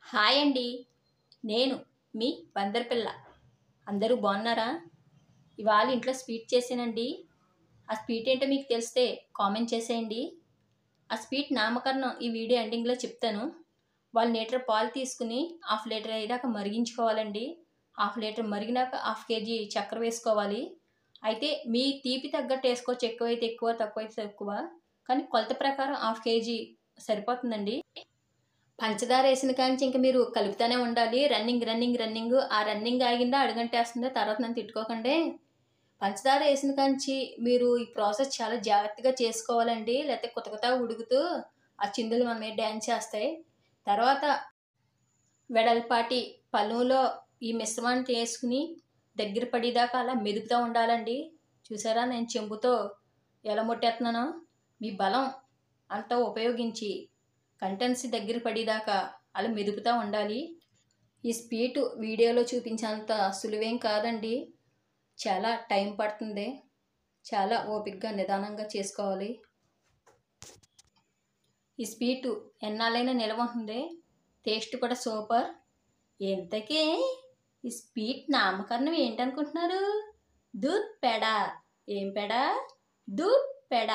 Hi అండి. నేను మీ బందర్పిల్ల. అందరూ బాగున్నారా? ఇవాళ ఇంట్లో స్వీట్ చేసానండి. ఆ స్వీట్ ఏంటో మీకు తెలిస్తే కామెంట్ చేసేయండి. ఆ స్వీట్ నామకరణం ఈ వీడియో ఎండింగ్లో చెప్తాను. 1 లీటర్ పాలు తీసుకుని 1/2 లీటర్ అయ్యాక మరిగించుకోవాలండి. 1/2 లీటర్ మరిగినాక 1/2 కేజీ చక్కెర వేసుకోవాలి. అయితే మీ తీపి తగ్గట్టు వేసుకోవచ్చు, ఎక్కువైతే ఎక్కువ, తక్కువైతే తక్కువ. కానీ కొలత ప్రకారం 1/2 కేజీ సరిపోతుందండి. పంచదార వేసిన కాంచి ఇంక మీరు కలుపుతూనే ఉండాలి. రన్నింగ్. ఆ రన్నింగ్ ఆగిందా అడుగంటేస్తుందా తర్వాత నన్ను తిట్టుకోకండి. పంచదార వేసిన కాంచి మీరు ఈ ప్రాసెస్ చాలా జాగ్రత్తగా చేసుకోవాలండి. లేకపోతే కొత్త ఉడుకుతూ ఆ చిందులు మన మీద డ్యాన్స్ చేస్తాయి. తర్వాత వెడల్పాటి పళ్ళులో ఈ మిశ్రమాన్ని వేసుకుని దగ్గర పడేదాకా అలా మెదుపుతూ ఉండాలండి. చూసారా నేను చెంబుతో ఎలా ముట్టేస్తున్నానో? మీ బలం అంతా ఉపయోగించి కంటెన్సీ దగ్గర పడేదాకా అలా మెదుపుతూ ఉండాలి. ఈ స్వీటు వీడియోలో చూపించేంత సులువేం కాదండి. చాలా టైం పడుతుంది. చాలా ఓపికగా నిదానంగా చేసుకోవాలి. ఈ స్వీటు ఎన్నాళ్ళైనా నిల్వ ఉంటుంది. టేస్ట్ కూడా సూపర్. ఇంతకీ ఈ స్వీట్ నామకరణం ఏంటనుకుంటున్నారు? దూద్ పేడ. ఏం పేడ? దూద్ పేడ.